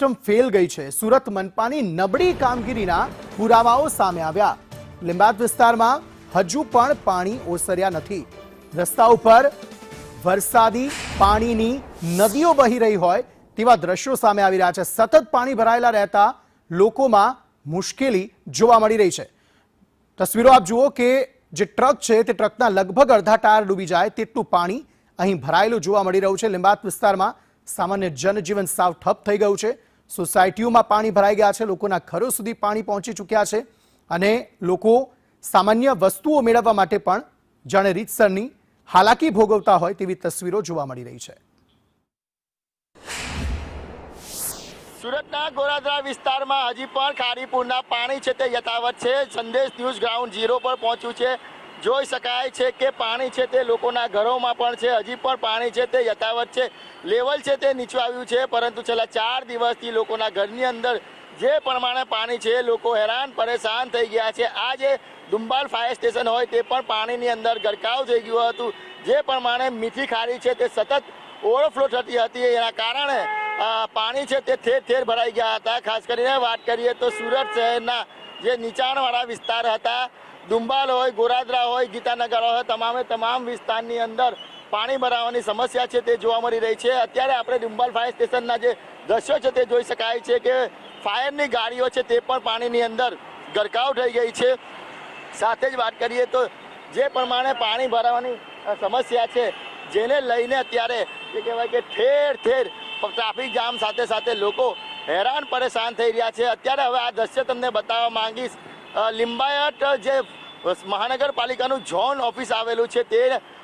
System fail ગઈ છે। સુરત મનપાની નબળી કામગીરીના પુરાવાઓ સામે આવ્યા। લીંબાયત વિસ્તારમાં હજુ પણ પાણી ઓસર્યા નથી। રસ્તા ઉપર વરસાદી પાણીની નદીઓ વહી રહી હોય તેવા દ્રશ્યો સામે આવી રહ્યા છે। સતત પાણી ભરાયેલા રહેતા લોકોમાં મુશ્કેલી જોવા મળી રહી છે। તસવીરો આપ જુઓ કે જે ટ્રક છે તે ટ્રકના લગભગ અડધા ટાયર ડૂબી જાય તેટલું પાણી અહીં ભરાયેલું જોવા મળી રહ્યું છે। લીંબાયત વિસ્તારમાં સામાન્ય જનજીવન સાવ ઠપ થઈ ગયું છે। સોસાયટીઓમાં પાણી ભરાઈ ગયા છે, લોકોના ઘરો સુધી પાણી પહોંચી ચૂક્યા છે અને લોકો સામાન્ય વસ્તુઓ મેળવવા માટે પણ જાણે રીતસરની હાલાકી ભોગવતા હોય તેવી તસવીરો જોવા મળી રહી છે। સુરતના ગોરાદરા વિસ્તારમાં હજી પણ ખારીપુરના પાણી છે તે યથાવત છે। સંદેશ ન્યૂઝ ગ્રાઉન્ડ ઝીરો પર પહોંચ્યું છે। જોઈ શકાય છે કે પાણી છે તે લોકોના ઘરોમાં પણ છે, હજી પણ પાણી છે તે યથાવત છે। લેવલ છે તે નીચું આવ્યું છે, પરંતુ છેલ્લા 4 દિવસથી લોકોના ઘરની અંદર જે પ્રમાણે પાણી છે લોકો હેરાન પરેશાન થઈ ગયા છે। આ જે દુંબાલ ફાયર સ્ટેશન હોય તે પણ પાણીની અંદર ગરકાવ થઈ ગયું હતું। જે પ્રમાણે મીઠી ખાડી છે તે સતત ઓવરફ્લો થતી હતી, એના કારણે પાણી છે તે ઠેર ઠેર ભરાઈ ગયા હતા। ખાસ કરીને વાત કરીએ તો સુરત શહેરના જે નીચાણવાળા વિસ્તાર હતા, દુંબાલ હોય, ગોરાદરા હોય, ગીતાનગર હોય, તમામ વિસ્તારની અંદર પાણી ભરાવાની સમસ્યા છે તે જોવા મળી રહી છે। અત્યારે આપણે દુંબાલ ફાયર સ્ટેશનના જે દ્રશ્યો છે તે જોઈ શકાય છે કે ફાયરની ગાડીઓ છે તે પણ પાણીની અંદર ગરકાવ થઈ ગઈ છે। સાથે જ વાત કરીએ તો જે પ્રમાણે પાણી ભરાવાની સમસ્યા છે જેને લઈને અત્યારે જે કહેવાય કે ઠેર ઠેર ટ્રાફિક જામ સાથે સાથે લોકો હેરાન પરેશાન થઈ રહ્યા છે। અત્યારે હવે આ દ્રશ્ય તમને બતાવવા માંગીશ। લીંબાયત જે મહાનગરપાલિકાનું ઝોન ઓફિસ આવેલું છે તે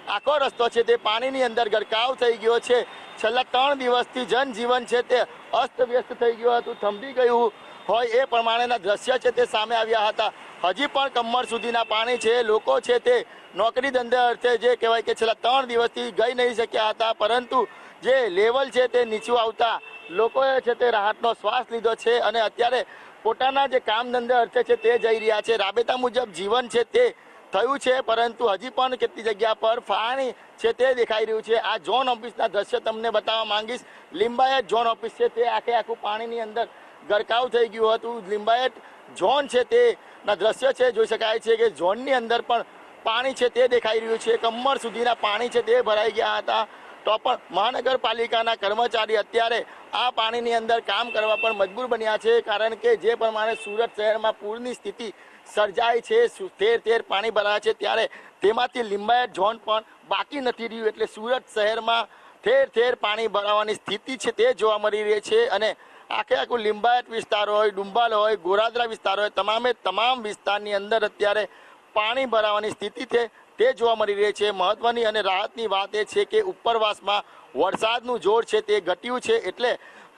આખો રસ્તો છે તે પાણીની અંદર ગરકાવ થઈ ગયો છે। છેલ્લા 3 દિવસથી જનજીવન છે તે અસ્તવ્યસ્ત થઈ ગયું હતું, થંભી ગયું હોય એ પ્રમાણેના દ્રશ્ય છે તે સામે આવ્યા હતા। હજી પણ કમર સુધીના પાણી છે। લોકો છે તે નોકરી ધંધે અર્થે જે કહેવાય કે છેલ્લા 3 દિવસથી ગઈ નહીં શક્યા હતા, પરંતુ જે લેવલ છે તે નીચું આવતા લોકોએ છે તે રાહતનો શ્વાસ લીધો છે અને અત્યારે પોતાના જે કામ ધંધે અર્થે છે તે જઈ રહ્યા છે। રાબેતા મુજબ જીવન છે તે થયું છે, પરંતુ હજી પણ કેટલી જગ્યા પર પાણી છે તે દેખાઈ રહ્યું છે। આ ઝોન ઓફિસના દ્રશ્ય તમને બતાવવા માંગીશ। લીંબાયત ઝોન ઓફિસ છે તે આખું પાણીની અંદર ગરકાવ થઈ ગયું હતું। લીંબાયત ઝોન છે તેના દ્રશ્ય છે જોઈ શકાય છે કે ઝોનની અંદર પણ પાણી છે તે દેખાઈ રહ્યું છે। કમર સુધીના પાણી છે તે ભરાઈ ગયા હતા, તો પણ મહાનગરપાલિકાના કર્મચારી અત્યારે આ પાણીની અંદર કામ કરવા પણ મજબૂર બન્યા છે, કારણ કે જે પ્રમાણે સુરત શહેરમાં પૂરની સ્થિતિ સર્જાય છે, ઠેર ઠેર પાણી ભરાય છે, ત્યારે તેમાંથી લીંબાયત ઝોન પણ બાકી નથી રહ્યું। એટલે સુરત શહેરમાં ઠેર ઠેર પાણી ભરાવાની સ્થિતિ છે તે જોવા મળી રહી છે અને આખું લીંબાયત વિસ્તાર હોય, ડુંબાલ હોય, ગોરાદરા વિસ્તાર હોય, તમામ વિસ્તારની અંદર અત્યારે પાણી ભરાવાની સ્થિતિ છે તે જોવા મળી રહી છે। મહત્વની અને રાહતની વાત એ છે કે ઉપરવાસમાં વરસાદનું જોર છે તે ઘટ્યું છે, એટલે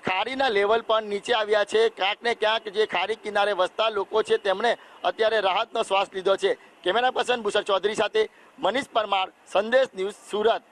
ખાડીના લેવલ પણ નીચે આવ્યા છે। ક્યાંક ને ક્યાંક જે ખાડી કિનારે વસતા લોકો છે તેમણે અત્યારે રાહતનો શ્વાસ લીધો છે। કેમેરા પર્સન ભૂષણ ચૌધરી સાથે મનીષ પરમાર, સંદેશ ન્યૂઝ, સુરત।